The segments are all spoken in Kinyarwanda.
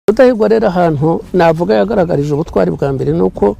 Rudahigwa rero ahantu navuga yagaragarije ubutwari bwa mbere nuko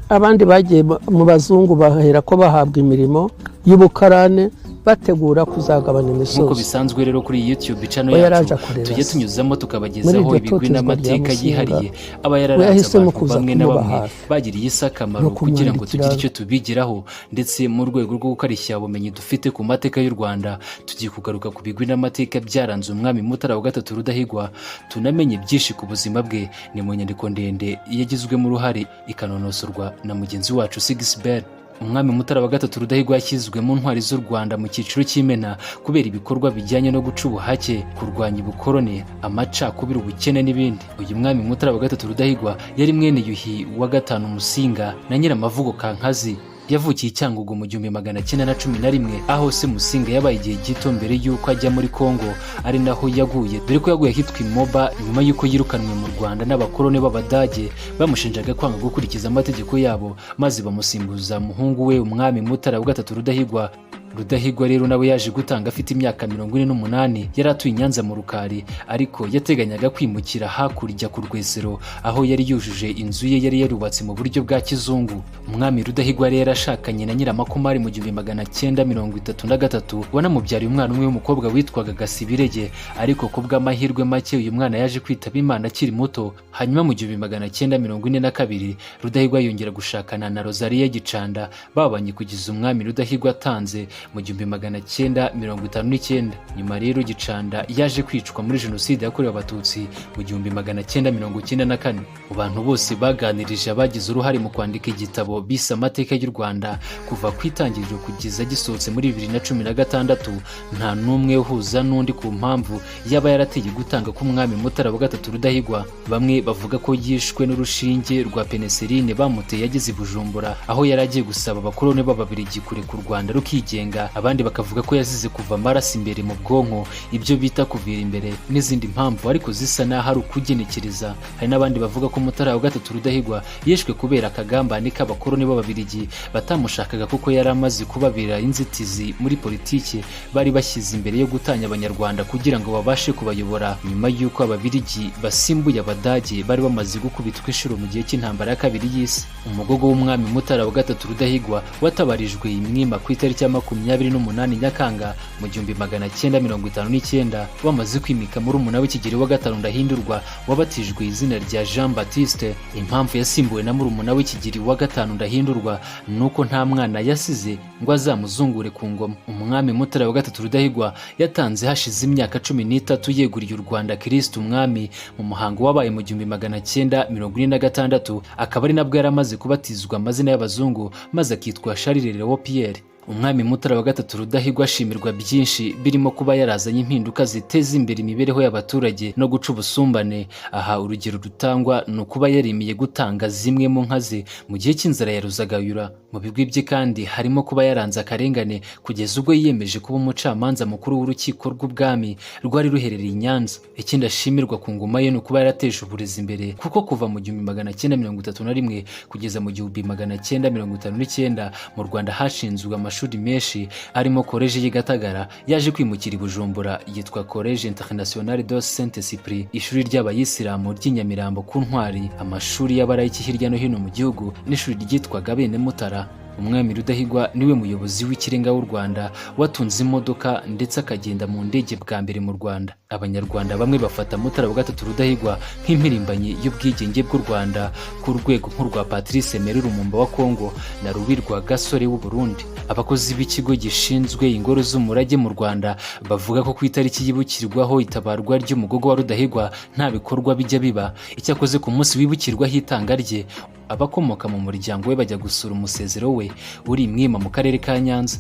abandi bagiye mu bazungu bahera ko bahabwa imirimo y'ubukarane bategura kuzagabana imisozi. Nkuko bisanzwe rero kuri YouTube channel yacu tujye tunyuzamo tukabagezaho ibigwi n'amateka yihariye aba yararanze abantu bamwe na bamwe bagiriye isakamaro kugira ngo tugire icyo tubigiraho, ndetse mu rwego rwo gukarishya ubumenyi dufite ku mateka y'u Rwanda tugiye kugaruka ku bigwi n'amateka byaranze umwami Mutara wa gatatu Rudahigwa, tunamenye byinshi ku buzima bwe. Ni mu nyandiko ndende yagizwemo uruhare ikanonosorwa na mugenzi wacu Sigisbert. Umwami Mutara wa gatatu Rudahigwa yashyizwe mu ntwari z'u Rwanda mu cyiciro cy'Imena kubera ibikorwa bijyanye no guca ubuhake, kurwanya ubukoroni, amacakubiri, ubukene n'ibindi. Uyu mwami Mutara wa gatatu Rudahigwa yari mwene Yuhi wa gatanu Musinga na Nyiramavugo Kankazi. Yavukiye Cyangugu mu 1911 aho se Musinga yabaye igihe gito mbere y'uko ajya muri Kongo, ari naho yaguye, dore ko yaguye ahitwa Imoba nyuma y'uko yirukanwe mu Rwanda n'abakoloni b'Abadage bamushinjaga kwanga gukurikiza amategeko yabo, maze bamusimbuza umuhungu we umwami Mutara wa gatatu Rudahigwa. Rudahigwa rero nawe yaje gutanga afite imyaka 48, yari atuye Nyanza mu Rukari, ariko yateganyaga kwimukira hakurya ku Rwesero aho yari yujuje inzu ye yari yarubatse mu buryo bwa kizungu. Umwami Rudahigwa rero yarashakanye na Nyiramakomari mu 1933, wanamubyariye umwana umwe w'umukobwa witwaga Gasibirege, ariko ku bw'amahirwe make uyu mwana yaje kwitaba Imana akiri muto. Hanyuma mu 1942 Rudahigwa yongera gushakana na Rosalie Gicanda, babanye kugeza umwami Rudahigwa atanze mu 1959. Nyuma rero Gicanda yaje kwicwa muri jenoside yakorewe Abatutsi mu 1994. Mu bantu bose baganirije abagize uruhare mu kwandika igitabo bise amateka y'u Rwanda kuva ku itangiriro kugeza gisohotse muri 2016, nta n'umwe uhuza n'undi ku mpamvu yaba yarateye gutanga k'umwami Mutara wa gatatu Rudahigwa. Bamwe bavuga ko yishwe n'urushinge rwa penicilline bamuteye ageze i Bujumbura aho yari agiye gusaba abakoloni b'Ababiligi kureka u Rwanda rukigenga. Abandi bakavuga ko yazize kuva amaraso imbere mu bwonko, ibyo bita kuvira imbere, n'izindi mpamvu ariko zisa naho ari ukugenekereza. Hari n'abandi bavuga ko Mutara wa gatatu Rudahigwa yishwe kubera akagambane k'abakoloni b'Ababiligi batamushakaga kuko yari amaze kubabera inzitizi muri politiki bari bashyize imbere yo gutanya Abanyarwanda kugira ngo babashe kubayobora, nyuma y'uko Ababiligi basimbuye Abadage bari bamaze gukubitwa inshuro mu gihe cy'intambara ya kabiri y'isi. Umugogo w'umwami Mutara wa gatatu Rudahigwa watabarijwe imwima ku itariki ya 28 Nyakanga mu 1959, bamaze kwimika muri umuna w'Ikigeli wa gatanu Ndahindurwa wabatijwe izina rya Jean Baptiste. Impamvu yasimbuwe na murumuna w'Ikigeli wa gatanu Ndahindurwa nuko nta mwana yasize ngo azamuzungure ku ngoma. Umwami Mutara wa gatatu Rudahigwa yatanze hashize imyaka 13 yeguriye u Rwanda Kristo umwami mu muhango wabaye mu 1946, akaba ari nabwo yaramaze kubatizwa amazina y'abazungu maze akitwa Charles Léon Pierre. Umwami Mutara wa gatatu Rudahigwa ashimirwa byinshi birimo kuba yarazanye impinduka ziteza imbere imibereho y'abaturage no guca ubusumbane. Aha urugero rutangwa ni ukuba yarimiye gutanga zimwe mu nka ze mu gihe cy'inzara ya Ruzagayura. Mu bigwi bye kandi harimo kuba yaranze akarengane kugeza ubwo yiyemeje kuba umucamanza mukuru w'urukiko rw'ubwami rwari ruherereye i Nyanza. Ikindi ashimirwa ku ngoma ye ni ukuba yarateje uburezi imbere, kuko kuva mu 1931 kugeza mu 1959 mu Rwanda hashinzwe amashuri menshi arimo College y'Igatagara yaje kwimukira i Bujumbura yitwa College International de Saint-Esprit, ishuri ry'abayisilamu ry'Inyamirambo ku Ntwari, amashuri y'abarayiki hirya no hino mu gihugu, n'ishuri ryitwaga Bene Mutara. Umwami Rudahigwa niwe muyobozi w'ikirenga w'u Rwanda watunze imodoka ndetse akagenda mu ndege bwa mbere mu Rwanda. Abanyarwanda bamwe bafata Mutara wa gatatu Rudahigwa nk'impirimbanyi y'ubwigenge bw'u Rwanda ku rwego nk'urwa Patrice Emery Lumumba wa Kongo na Rubirwa Gasore w'u Burundi. Abakozi b'ikigo gishinzwe ingoro z'umurage mu Rwanda bavuga ko ku itariki yibukirwaho itabarwa ry'umugogo wa Rudahigwa nta bikorwa bijya biba. Icyakoze ku munsi wibukirwaho itanga rye, abakomoka mu muryango we bajya gusura umusezero we uri imwima mu karere ka Nyanza.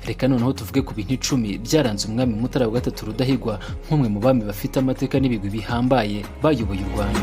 Reka noneho tuvuge ku bintu 10 byaranze umwami Mutara wa gatatu Rudahigwa nk'umwe mu bami bafite amateka n'ibigwi bihambaye bayoboye u Rwanda.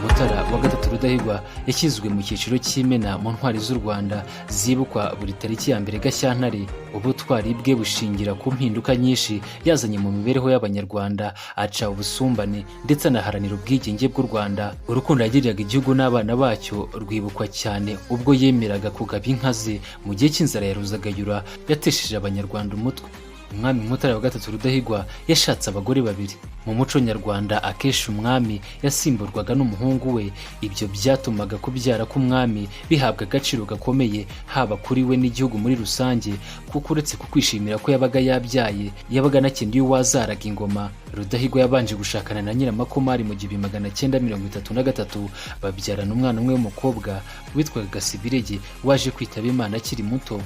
Mutara wa gatatu Rudahigwa yashyizwe mu cyiciro cy'imena mu ntwari z'u Rwanda zibukwa buri tariki ya 1 Gashyantare. Ubutwari bwe bushingira ku mpinduka nyinshi yazanye mu mibereho y'Abanyarwanda, aca ubusumbane ndetse anaharanira ubwigenge bw'u Rwanda. Urukundo yagiriraga igihugu n'abana bacyo rwibukwa cyane ubwo yemeraga kugaba inka ze mu gihe cy'inzara ya Ruzagayura yatesheje Abanyarwanda umutwe. Umwami Mutara wa gatatu Rudahigwa yashatse abagore babiri. Mu muco nyarwanda akenshi umwami yasimburwaga n'umuhungu we. Ibyo byatumaga kubyara k'umwami bihabwa agaciro gakomeye haba kuri we n'igihugu muri rusange, kuko uretse kukwishimira ko yabaga yabyaye, yabaga anakeneye uwazaraga ingoma. Rudahigwa yabanje gushakana na Nyiramakomari mu 1933, babyarana umwana umwe w'umukobwa witwaga Gasibirege waje kwitaba Imana akiri muto.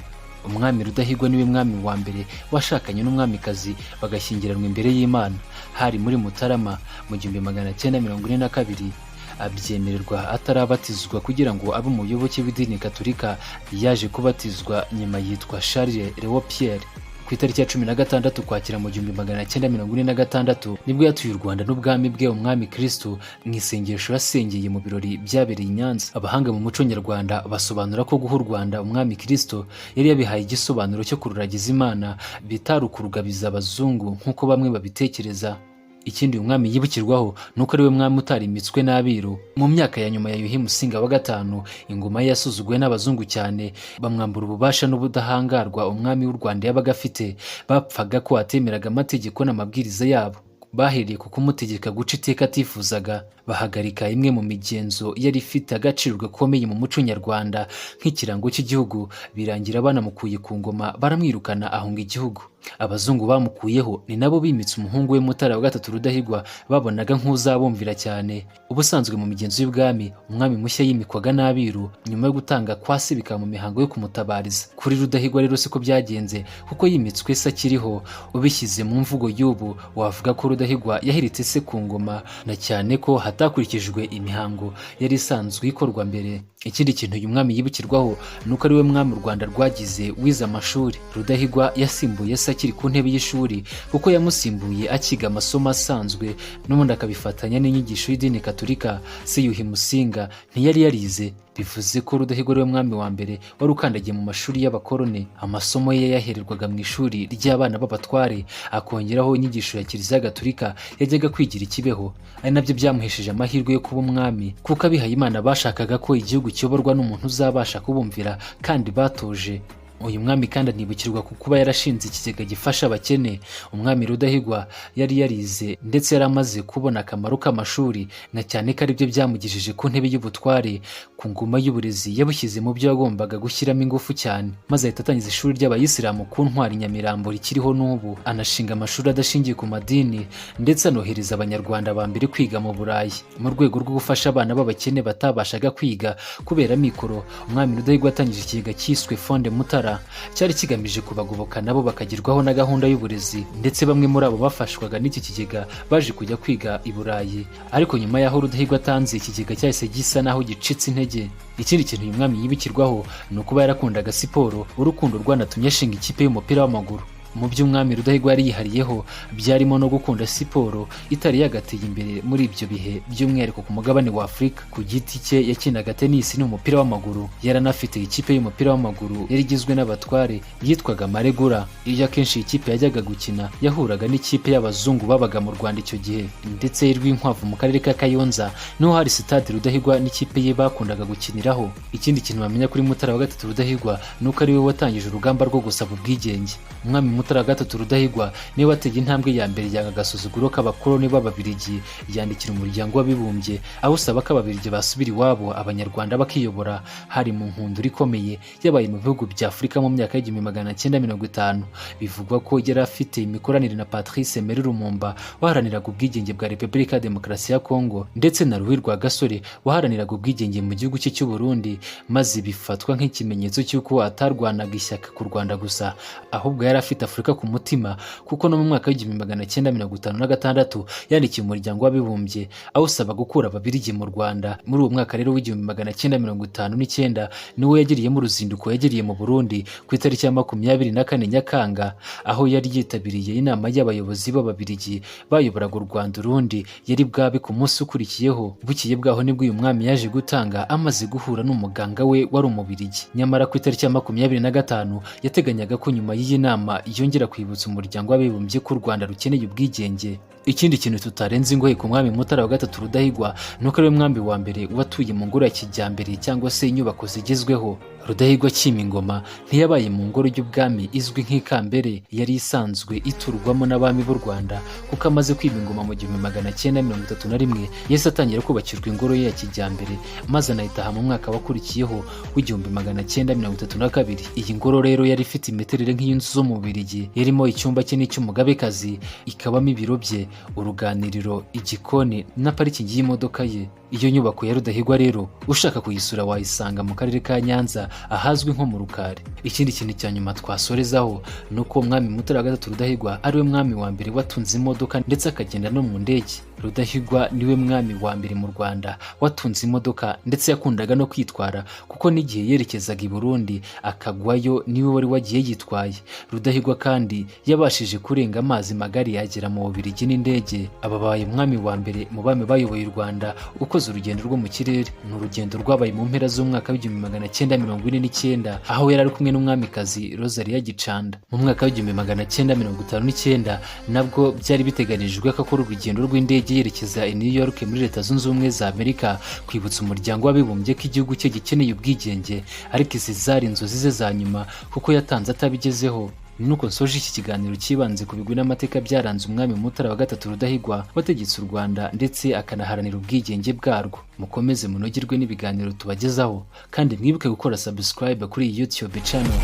Umwami Rudahigwa niwe mwami wa mbere washakanye n'umwamikazi bagashyingiranwa imbere y'Imana. Hari muri Mutarama mu 1942, abyemererwa atarabatizwa kugira ngo abe umuyoboke w'idini Gatolika. Yaje kubatizwa nyuma yitwa Charles Léon Pierre. Ku itariki ya 16 Ukwakira mu 1946 nibwo yatuye u Rwanda n'ubwami bwe umwami Kristo mu isengesho yasengeye mu birori byabereye i Nyanza. Abahanga mu muco nyarwanda basobanura ko guha u Rwanda umwami Kristo yari yabihaye igisobanuro cyo kururagiza Imana, bitari ukurugabiza abazungu nk'uko bamwe babitekereza. Ikindi uyu mwami yibukirwaho nuko ari we mwami utarimitswe n'abiru. Mu myaka ya nyuma ya Yuhi Musinga wa gatanu, ingoma ye yasuzuguwe n'abazungu cyane, bamwambura ububasha n'ubudahangarwa umwami w'u Rwanda yabaga afite. Bapfaga ko atemeraga amategeko n'amabwiriza yabo. Bahereye ku kumutegeka guca iteka atifuzaga, bahagarika imwe mu migenzo yari ifite agaciro gakomeye mu muco nyarwanda nk'ikirango cy'igihugu, birangira banamukuye ku ngoma, baramwirukana ahunga igihugu. Abazungu bamukuyeho ni nabo bimitse umuhungu we Mutara wa gatatu Rudahigwa, babonaga nk'uzabumvira cyane. Ubusanzwe mu migenzo y'ubwami, umwami mushya yimikwaga n'abiru nyuma yo gutanga kwa se, bikaba mu mihango yo kumutabariza. Kuri Rudahigwa rero siko byagenze, kuko yimitswe se akiriho. Ubishyize mu mvugo y'ubu wavuga ko Rudahigwa yahiritse se ku ngoma, na cyane ko hatakurikijwe imihango yari isanzwe ikorwa mbere. Ikindi kintu uyu mwami yibukirwaho nuko ari we mwami u Rwanda rwagize wize amashuri. Rudahigwa yasimbuye se akiri ku ntebe y'ishuri, kuko yamusimbuye akiga amasomo asanzwe n'ubundi akabifatanya n'inyigisho y'idini Gatolika. Se Yuhi Musinga ntiyari yarize, bivuze ko Rudahigwa ari we mwami wa mbere wari ukandagiye mu mashuri y'abakoroni. Amasomo ye yahererwaga mu ishuri ry'abana b'abatware, akongeraho inyigisho ya Kiliziya Gatolika yajyaga kwigira Kibeho. Ari nabyo byamuhesheje amahirwe yo kuba umwami, kuko abihaye Imana bashakaga ko igihugu kiyoborwa n'umuntu uzabasha kubumvira kandi batoje. Uyu mwami kandi anibukirwa ku kuba yarashinze ikigega gifasha abakene. Umwami Rudahigwa yari yarize ndetse yari amaze kubona akamaro k'amashuri, na cyane ko aribyo byamugejeje ku ntebe y'ubutware. Ku ngoma y'uburezi yabushyize mu byo yagombaga gushyiramo ingufu cyane, maze ahita atangiza ishuri ry'abayisilamu ku ntwari Nyamirambo rikiriho n'ubu. Anashinga amashuri adashingiye ku madini, ndetse anohereza Abanyarwanda ba mbere kwiga mu Burayi. Mu rwego rwo gufasha abana b'abakene batabashaga kwiga kubera mikoro, umwami Rudahigwa atangije ikigega cyiswe Fonde Mutara, cyari kigamije kubagoboka nabo bakagerwaho na gahunda y'uburezi. Ndetse bamwe muri abo bafashwaga n'iki kigega baje kujya kwiga i Burayi. Ariko nyuma y'aho Rudahigwa atanze, ikigega cyahise gisa naho gicitse intege. Ikindi kintu uyu mwami yibukirwaho ni ukuba yarakundaga siporo, urukundo rwanatumye ashinga ikipe y'umupira w'amaguru. Mu by'umwami Rudahigwa yari yihariyeho byarimo no gukunda siporo itari yagateye imbere muri ibyo bihe, by'umwihariko ku mugabane wa Afurika. Ku giti cye yakinaga tenisi n'umupira w'amaguru. Yaranafite ikipe y'umupira w'amaguru yari igizwe n'abatware yitwaga Maregura. Iyo akenshi ikipe yajyaga gukina yahuraga n'ikipe y'abazungu babaga mu Rwanda icyo gihe. Ndetse Rwinkwavu mu karere ka Kayonza niho hari stade Rudahigwa n'ikipe ye bakundaga gukiniraho. Ikindi kintu bamenya kuri Mutara wa gatatu Rudahigwa nuko ari we watangije urugamba rwo gusaba ubwigenge. Umwami Mutara wa gatatu Rudahigwa niwe wateye intambwe ya mbere yanga agasuzuguro k'abakoloni b'Ababiligi. Yandikira umuryango w'abibumbye awusaba ko Ababiligi basubira iwabo, Abanyarwanda bakiyobora. Hari mu nkundura ikomeye yabaye mu bihugu bya Afurika mu myaka y'1950. Bivugwa ko yari afite imikoranire na Patrice Emery Lumumba waharaniraga ubwigenge bwa Repubulika ya Demokarasi ya Kongo, ndetse na Louis Rwagasore waharaniraga ubwigenge mu gihugu cye cy'u Burundi, maze bifatwa nk'ikimenyetso cy'uko atarwanaga ishyaka ku Rwanda gusa, ahubwo yari afite Afurika ku mutima, kuko no mu mwaka w'1956 yandikiye umuryango w'abibumbye awusaba gukura ababirigi mu Rwanda. Muri uwo mwaka rero w'1959 niwo yagiriyemo uruzinduko yagiriye mu Burundi ku itariki ya 24 Nyakanga, aho yari yitabiriye inama y'abayobozi b'ababirigi bayoboraga u Rwanda urundi yari bwabe ku munsi ukurikiyeho. Bukiye bwaho nibwo uyu mwami yaje gutanga amaze guhura n'umuganga we wari umubirigi. Nyamara ku itariki ya 25 yateganyaga ko nyuma y'iyi nama yongera kwibutsa umuryango w'abibumbye ko u Rwanda rukeneye ubwigenge. Ikindi kintu tutarenze ingohe ku mwami Mutara wa III Rudahigwa nuko ari we mwami wa mbere watuye mu ngoro ya kijyambere cyangwa se inyubako zigezweho. Rudahigwa akima ingoma ntiyabaye mu ngoro y'ubwami izwi nk'ikambere yari isanzwe iturwamo n'abami b'u Rwanda, kuko amaze kwima ingoma mu 1931 yahise atangira kubakirwa ingoro ye ya kijyambere, maze anayitaha mu mwaka wakurikiyeho w'1932. Iyi ngoro rero yari ifite imiterere nk'iy'inzu zo mu Bubiligi, yarimo icyumba cye n'icy'umugabekazi, ikabamo ibiro bye, uruganiriro, igikoni na parikingi y'imodoka ye. Iyo nyubako ya Rudahigwa rero ushaka kuyisura wayisanga mu karere ka Nyanza ahazwi nko mu Rukari. Ikindi kintu cya nyuma twasorezaho nuko umwami Mutara wa III Rudahigwa ari we mwami wa mbere watunze imodoka ndetse akagenda no mu ndege. Rudahigwa niwe mwami wa mbere mu Rwanda watunze imodoka ndetse yakundaga no kwitwara, kuko n'igihe yerekezaga i Burundi akagwayo niwe wari wagiye yitwaye. Rudahigwa kandi yabashije kurenga amazi magari yagera mu Bubiligi n'indege. Ababaye umwami wa mbere mu bami bayoboye u Rwanda ukoze urugendo rwo mu kirere. Ni urugendo rwabaye mu mpera z'umwaka w'1949 aho yari ari kumwe n'umwamikazi Rosalia Gicanda. Mu mwaka w'1959 nabwo byari biteganijwe ko akora urugendo rw'indege yerekeza i New York muri Leta Zunze Ubumwe za Amerika kwibutsa umuryango w'abibumbye ko igihugu cye gikeneye ubwigenge, ariko izi zari inzozi ze za nyuma kuko yatanze atabigezeho. Nuko nsoje iki kiganiro kibanze ku bigwi n'amateka byaranze umwami Mutara wa III Rudahigwa wategetse u Rwanda ndetse akanaharanira ubwigenge bwarwo. Mukomeze munogerwe n'ibiganiro tubagezaho, kandi mwibuke gukora subscribe kuri iyi YouTube channel.